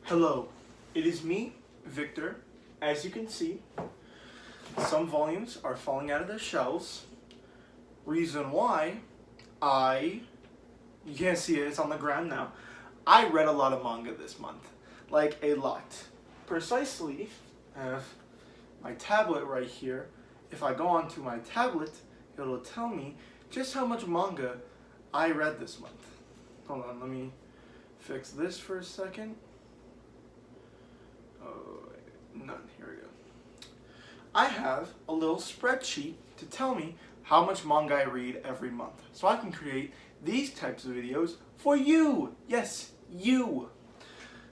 Hello, it is me, Victor. As you can see, some volumes are falling out of their shelves. Reason why, you can't see it, it's on the ground now. I read a lot of manga this month. Like, a lot. Precisely, I have my tablet right here. If I go onto my tablet, it'll tell me just how much manga I read this month. Hold on, let me fix this for a second. None. Here we go. I have a little spreadsheet to tell me how much manga I read every month, so I can create these types of videos for you. Yes, you.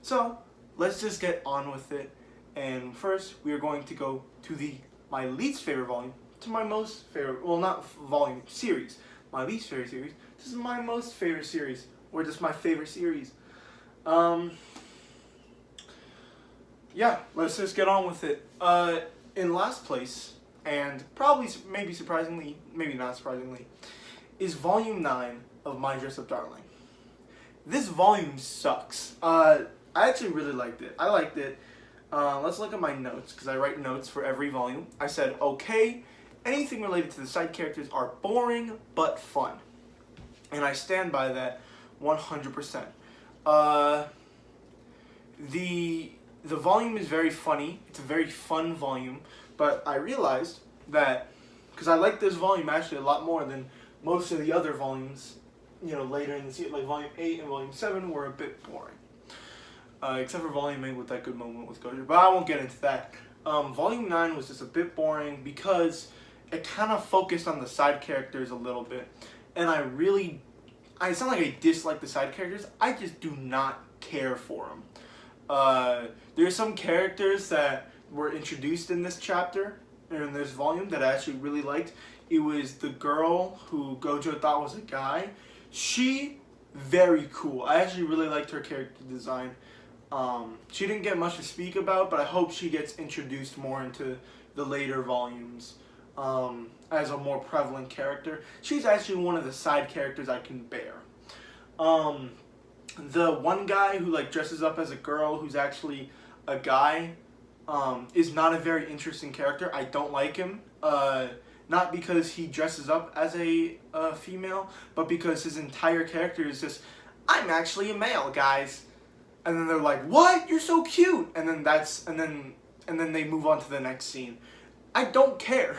So let's just get on with it. And first, we are going to go to my least favorite volume to my most favorite. Well, not volume, series. My least favorite series. This is my most favorite series, or just my favorite series. Yeah, let's just get on with it. In last place, and probably, maybe surprisingly, maybe not surprisingly, is Volume 9 of My Dress Up Darling. This volume sucks. I actually really liked it. I liked it. Let's look at my notes, because I write notes for every volume. I said, okay, anything related to the side characters are boring, but fun. And I stand by that 100%. The volume is very funny. It's a very fun volume, but I realized that, because I like this volume actually a lot more than most of the other volumes, later in the series, like Volume 8 and Volume 7 were a bit boring. Except for Volume 8 with that good moment with Gojo, but I won't get into that. Volume 9 was just a bit boring because it kind of focused on the side characters a little bit, and it's not like I dislike the side characters, I just do not care for them. There's some characters that were introduced in this chapter, in this volume, that I actually really liked. It was the girl who Gojo thought was a guy. She, very cool. I actually really liked her character design. She didn't get much to speak about, but I hope she gets introduced more into the later volumes as a more prevalent character. She's actually one of the side characters I can bear. The one guy who dresses up as a girl who's actually a guy is not a very interesting character. I don't like him. Not because he dresses up as a female, but because his entire character is just, I'm actually a male, guys. And then they're like, what? You're so cute. And then they move on to the next scene. I don't care.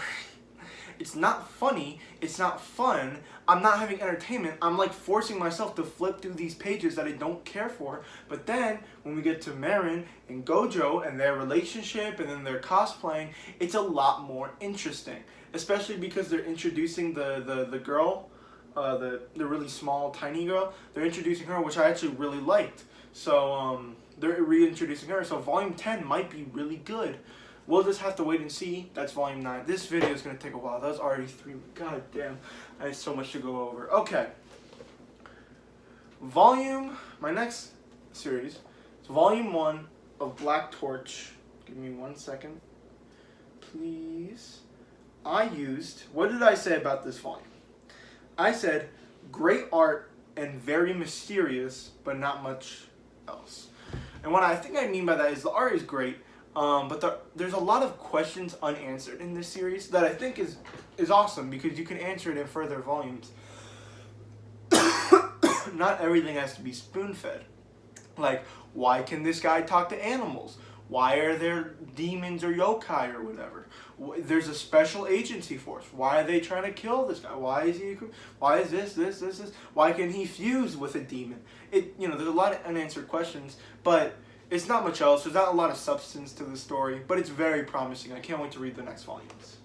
It's not funny. It's not fun. I'm not having entertainment. I'm forcing myself to flip through these pages that I don't care for. But then when we get to Marin and Gojo and their relationship and then their cosplaying, it's a lot more interesting. Especially because they're introducing the girl, the really small, tiny girl. They're introducing her, which I actually really liked. So they're reintroducing her. So Volume 10 might be really good. We'll just have to wait and see. That's Volume 9. This video is going to take a while. That was already 3. God damn. I have so much to go over. Okay. My next series is Volume 1 of Black Torch. Give me 1 second. Please. What did I say about this volume? I said, great art and very mysterious, but not much else. And what I think I mean by that is the art is great, but there's a lot of questions unanswered in this series that I think is awesome because you can answer it in further volumes. Not everything has to be spoon-fed. Like, why can this guy talk to animals? Why are there demons or yokai or whatever? There's a special agency force. Why are they trying to kill this guy? Why is this? Why can he fuse with a demon? There's a lot of unanswered questions, but it's not much else. There's not a lot of substance to the story, but it's very promising. I can't wait to read the next volumes.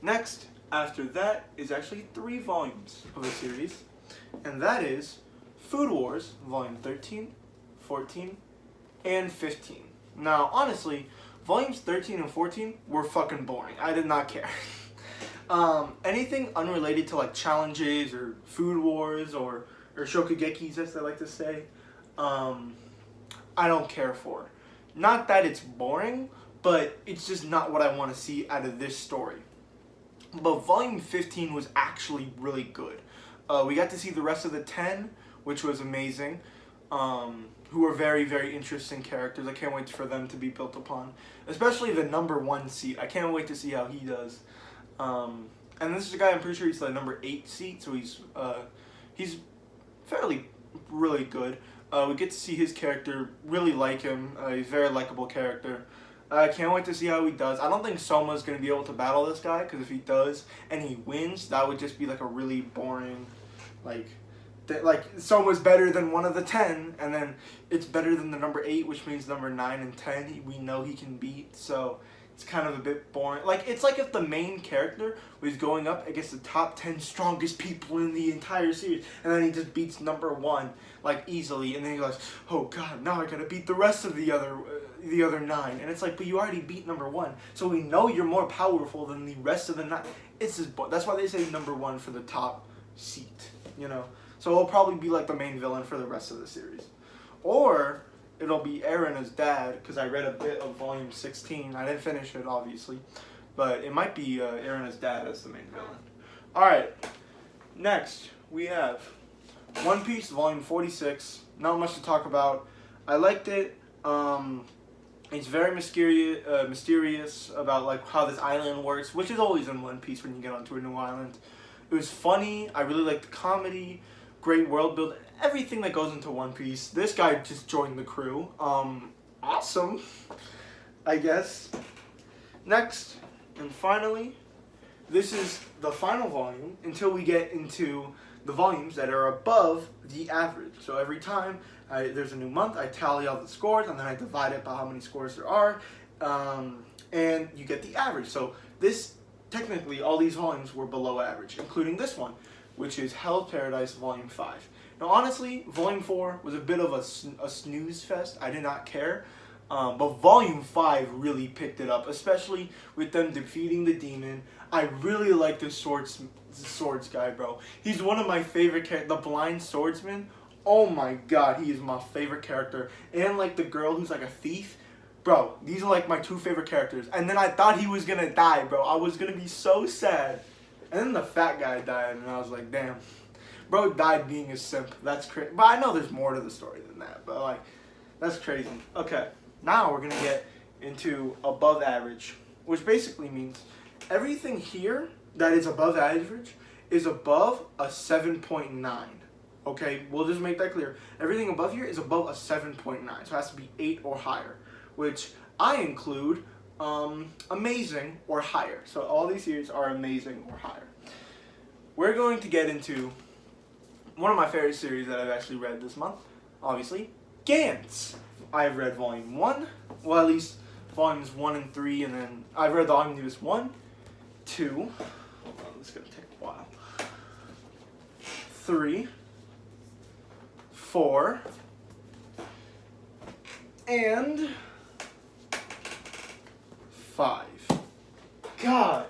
Next, after that, is actually 3 volumes of a series, and that is Food Wars, Volume 13, 14, and 15. Now, honestly, Volumes 13 and 14 were fucking boring. I did not care. Anything unrelated to challenges or Food Wars or Shokugekis, as they like to say, I don't care for. Not that it's boring, but it's just not what I want to see out of this story. But Volume 15 was actually really good. We got to see the rest of the 10, which was amazing. who are very, very interesting characters. I can't wait for them to be built upon, especially the number 1 seat. I can't wait to see how he does. And this is a guy, I'm pretty sure he's the number 8 seat, so he's fairly really good. We get to see his character, really like him. He's a very likable character. I can't wait to see how he does. I don't think Soma's going to be able to battle this guy, because if he does and he wins, that would just be like a really boring, like Soma's better than one of the 10, and then it's better than the number 8, which means number 9 and 10 we know he can beat, so it's kind of a bit boring. Like, it's like if the main character was going up against the top 10 strongest people in the entire series, and then he just beats number 1, like, easily, and then he goes, oh god, now I gotta beat the rest of the other 9, and it's like, but you already beat number 1, so we know you're more powerful than the rest of the 9. It's just, that's why they say number 1 for the top seat, you know? So it'll probably be like the main villain for the rest of the series. Or it'll be Eren as dad, because I read a bit of volume 16. I didn't finish it, obviously. But it might be Eren as dad as the main villain. Alright, next we have One Piece volume 46. Not much to talk about. I liked it. It's very mysterious about like how this island works, which is always in One Piece when you get onto a new island. It was funny. I really liked the comedy. Great world build, everything that goes into One Piece. This guy just joined the crew. Awesome, I guess. Next, and finally, this is the final volume until we get into the volumes that are above the average. So every time there's a new month, I tally all the scores, and then I divide it by how many scores there are, and you get the average. So this, technically, all these volumes were below average, including this one, which is Hell's Paradise Volume 5. Now, honestly, Volume 4 was a bit of a snooze fest. I did not care. But Volume 5 really picked it up, especially with them defeating the demon. I really like the swords guy, bro. He's one of my favorite characters. The blind swordsman. Oh my god, he is my favorite character. And like the girl who's like a thief. Bro, these are like my 2 favorite characters. And then I thought he was gonna die, bro. I was gonna be so sad. And then the fat guy died, and I was like, damn. Bro died being a simp. That's crazy. But I know there's more to the story than that. But, like, that's crazy. Okay, now we're going to get into above average, which basically means everything here that is above average is above a 7.9. Okay, we'll just make that clear. Everything above here is above a 7.9. So it has to be 8 or higher, which I include amazing or higher. So all these series are amazing or higher. We're going to get into one of my favorite series that I've actually read this month, obviously, Gantz. I've read volume 1, well at least volumes 1 and 3, and then I've read the omnibus 1, 2, hold on, this is going to take a while, 3, 4, and 5. God,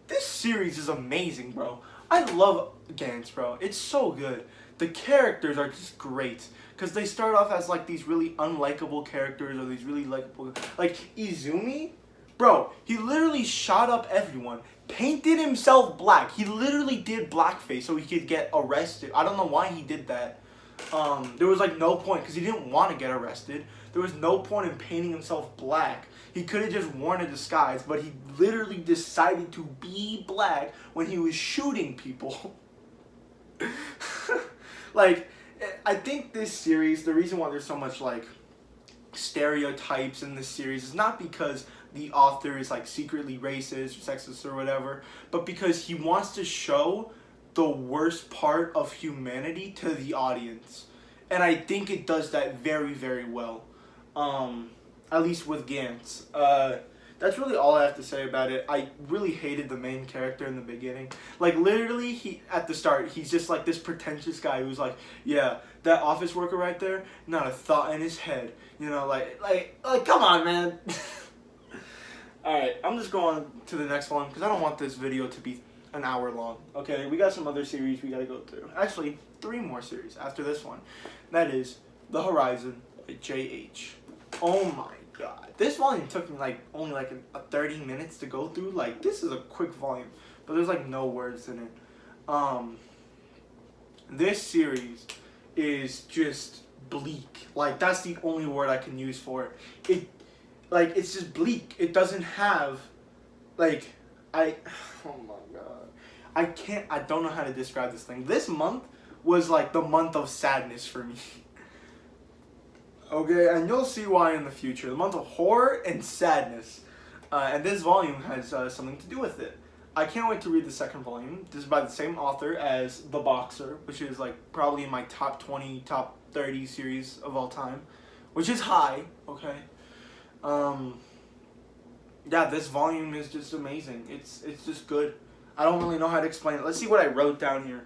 this series is amazing, bro. I love Gantz, bro. It's so good. The characters are just great. Because they start off as like these really unlikable characters or these really likable... Like Izumi, bro, he literally shot up everyone. Painted himself black. He literally did blackface so he could get arrested. I don't know why he did that. There was like no point because he didn't want to get arrested. There was no point in painting himself black. He could have just worn a disguise, but he literally decided to be black when he was shooting people. Like, I think this series, the reason why there's so much like stereotypes in this series is not because the author is like secretly racist or sexist or whatever, but because he wants to show the worst part of humanity to the audience. And I think it does that very, very well. At least with Gantz. That's really all I have to say about it. I really hated the main character in the beginning. Like, literally, at the start, he's just like this pretentious guy who's like, yeah, that office worker right there, not a thought in his head. You know, like come on, man. Alright, I'm just going to the next one because I don't want this video to be an hour long. Okay, we got some other series we gotta go through. Actually, 3 more series after this one. That is The Horizon by J.H. Oh my god. This volume took me like only like 30 minutes to go through. Like, this is a quick volume, but there's like no words in it. This series is just bleak. Like, that's the only word I can use for it. Like, it's just bleak. It doesn't have, like, oh my god. I don't know how to describe this thing. This month was like the month of sadness for me. Okay, and you'll see why in the future. The month of horror and sadness. And this volume has something to do with it. I can't wait to read the second volume. This is by the same author as The Boxer, which is like probably in my top 20, top 30 series of all time, which is high, okay? Yeah, this volume is just amazing. It's just good. I don't really know how to explain it. Let's see what I wrote down here.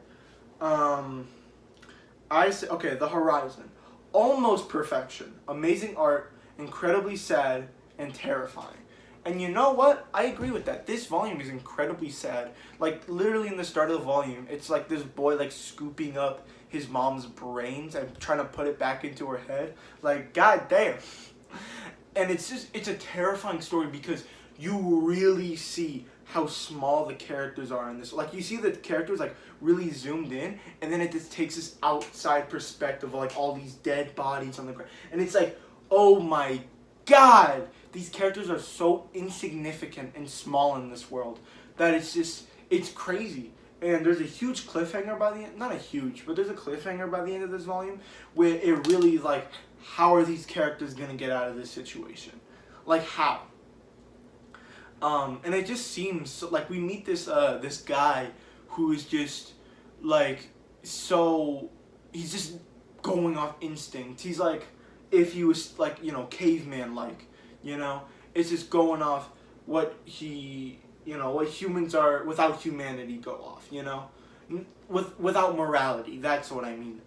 Okay, The Horizon. Almost perfection. Amazing art, incredibly sad, and terrifying. And you know what? I agree with that. This volume is incredibly sad. Like, literally in the start of the volume, it's like this boy, like, scooping up his mom's brains and trying to put it back into her head. Like, god damn. And it's a terrifying story because you really see how small the characters are in this. Like, you see the characters, like, really zoomed in, and then it just takes this outside perspective of, like, all these dead bodies on the ground. And it's like, oh my god! These characters are so insignificant and small in this world that it's crazy. And there's a huge cliffhanger by the end, not a huge, but there's a cliffhanger by the end of this volume where it really, like, how are these characters going to get out of this situation? Like, how? And it just seems, so, like, we meet this guy who is just, like, he's just going off instinct. He's like, if he was, like, you know, caveman-like, you know? It's just going off what what humans are, without humanity, go off, you know? Without morality, that's what I mean.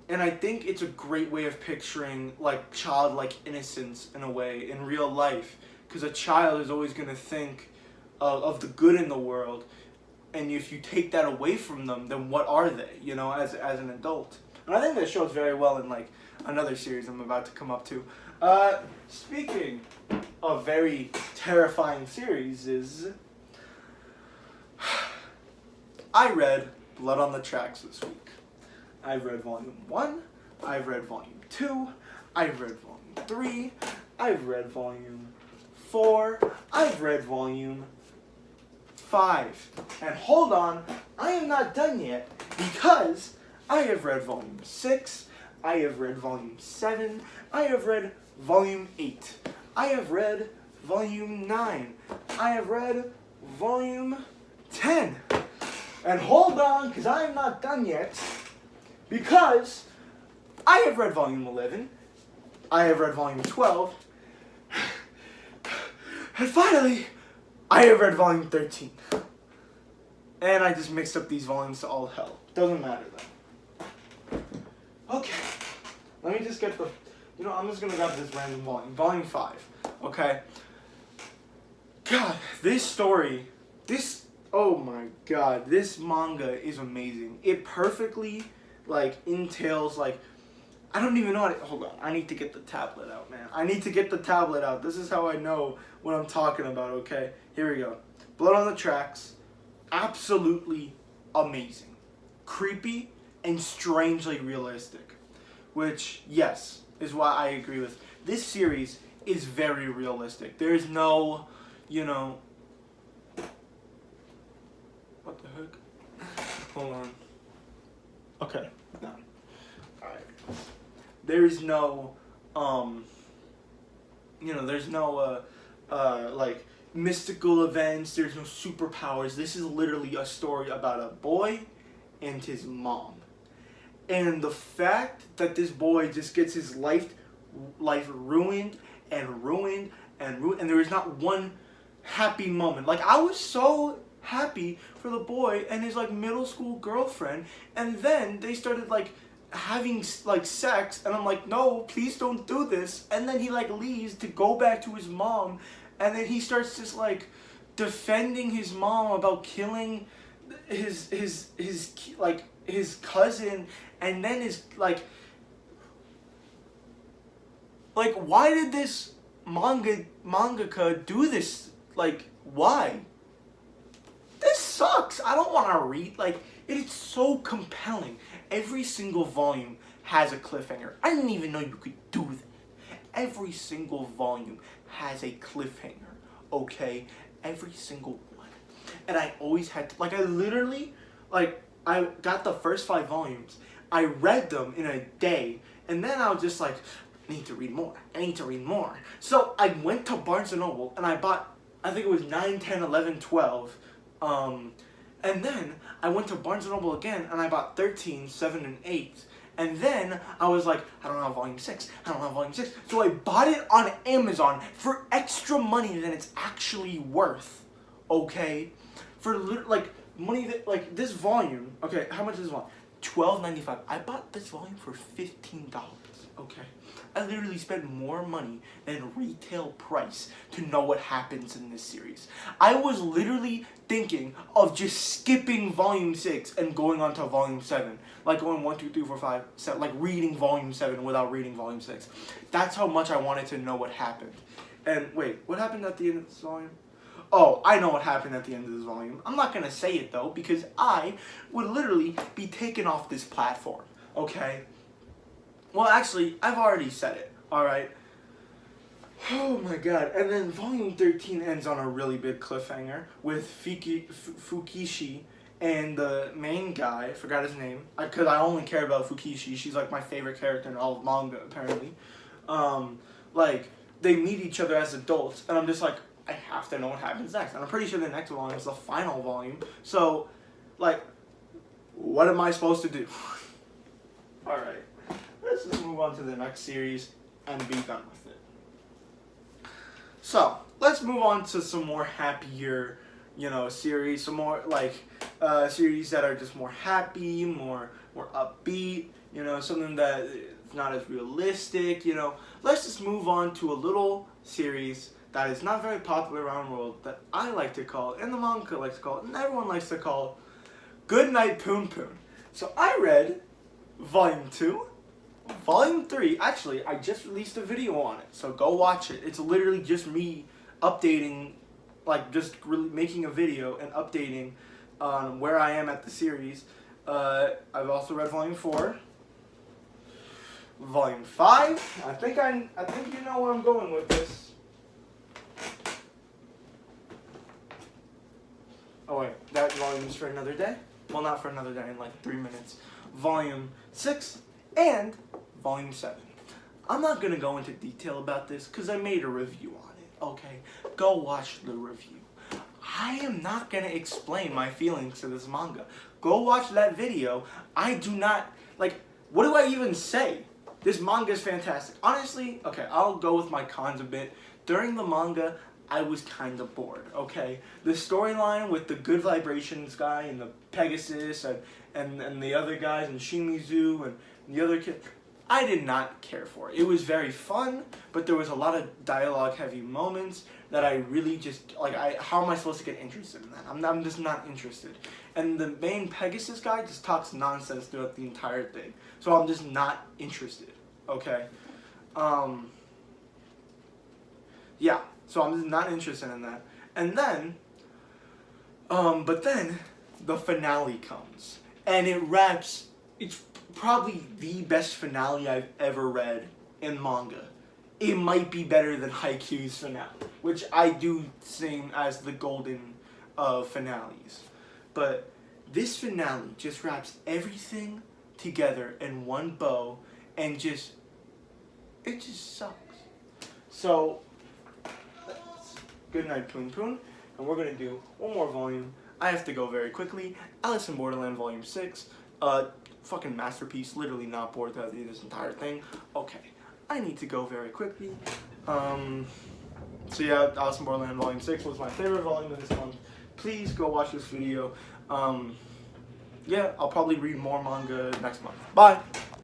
And I think it's a great way of picturing, like, childlike innocence, in a way, in real life. Because a child is always going to think of the good in the world. And if you take that away from them, then what are they, you know, as an adult? And I think that shows very well in, like, another series I'm about to come up to. Speaking of very terrifying series, I read Blood on the Tracks this week. I've read volume 1, I've read volume 2, I've read volume 3, I've read volume 4, I've read volume 5. And hold on, I am not done yet, because I have read volume 6, I have read volume 7, I have read volume 8, I have read volume 9, I have read volume 10. And hold on, because I am not done yet, because I have read volume 11, I have read volume 12, and finally, I have read volume 13. And I just mixed up these volumes to all hell. Doesn't matter though. Okay, let me just get I'm just gonna grab this random volume. Volume 5, okay? God, this story, oh my god, this manga is amazing. It perfectly, like, entails, like, I don't even know how to, hold on, I need to get the tablet out, man. I need to get the tablet out. This is how I know what I'm talking about, okay? Here we go. Blood on the Tracks, absolutely amazing. Creepy and strangely realistic. Which, yes, is what I agree with. This series is very realistic. There is no, what the heck? Hold on. Okay, no. Alright. There is no, there's no, like, mystical events. There's no superpowers. This is literally a story about a boy and his mom. And the fact that this boy just gets his life ruined and ruined and ruined, and there is not one happy moment. Like, I was so happy for the boy and his, like, middle school girlfriend, and then they started, like, having, like, sex, and I'm like, no, please don't do this. And then he, like, leaves to go back to his mom, and then he starts just, like, defending his mom about killing his cousin, and then his, like, why did this mangaka do this? Like, why? This sucks. I don't want to read, like, it's so compelling. Every single volume has a cliffhanger. I didn't even know you could do that. Every single volume has a cliffhanger, okay? Every single one. And I always had to, like, I literally, like, I got the first 5 volumes. I read them in a day, and then I was just like, I need to read more. I need to read more. So I went to Barnes & Noble, and I bought, I think it was 9, 10, 11, 12. And then I went to Barnes & Noble again, and I bought 13, 7, and 8. And then I was like, I don't have volume 6. I don't have volume 6. So I bought it on Amazon for extra money than it's actually worth. Okay? For like money that, like, this volume, okay, how much is this volume? $12.95. I bought this volume for $15. Okay? I literally spent more money than retail price to know what happens in this series. I was literally thinking of just skipping volume 6 and going on to volume 7. Like going 1, 2, 3, 4, 5, 7, like reading volume 7 without reading volume 6. That's how much I wanted to know what happened. And wait, what happened at the end of this volume? Oh, I know what happened at the end of this volume. I'm not going to say it though, because I would literally be taken off this platform. Okay? Well, actually, I've already said it, alright? Oh my god. And then volume 13 ends on a really big cliffhanger with Fukishi and the main guy, I forgot his name, because I only care about Fukishi. She's like my favorite character in all of manga, apparently. Like, they meet each other as adults, and I'm just like, I have to know what happens next. And I'm pretty sure the next volume is the final volume. So, like, what am I supposed to do? Alright. Let's just move on to the next series and be done with it. So, let's move on to some more happier, series. Some more, like, series that are just more happy, more upbeat, something that is not as realistic, Let's just move on to a little series that is not very popular around the world that I like to call, and the manga likes to call, and everyone likes to call, Goodnight Poon Poon. So I read Volume 2, Volume 3, actually, I just released a video on it, so go watch it. It's literally just me updating, like, just really making a video and updating on where I am at the series. I've also read Volume 4. Volume 5. I think you know where I'm going with this. Oh wait, that volume is for another day? Well, not for another day, in like 3 minutes. Volume 6 and Volume 7. I'm not going to go into detail about this because I made a review on it, okay? Go watch the review. I am not going to explain my feelings to this manga. Go watch that video. I do not, like, what do I even say? This manga is fantastic. Honestly, okay, I'll go with my cons a bit. During the manga, I was kind of bored, okay? The storyline with the Good Vibrations guy and the Pegasus and the other guys and Shimizu and the other kid, I did not care for. It was very fun, but there was a lot of dialogue-heavy moments that I really just, like, how am I supposed to get interested in that? I'm just not interested. And the main Pegasus guy just talks nonsense throughout the entire thing. So I'm just not interested, okay? Yeah, so I'm just not interested in that. And then, but then, the finale comes. And it wraps, it's probably the best finale I've ever read in manga. It might be better than Haikyuu's finale, which I do sing as the golden finales. But this finale just wraps everything together in one bow, and it just sucks. So, Goodnight Poon Poon, and we're gonna do one more volume. I have to go very quickly. Alice in Borderland Volume 6, fucking masterpiece, literally not bored throughout this entire thing. Okay, I need to go very quickly. So yeah, Alice in Borderland Volume 6 was my favorite volume of this month. Please go watch this video. Yeah, I'll probably read more manga next month. Bye!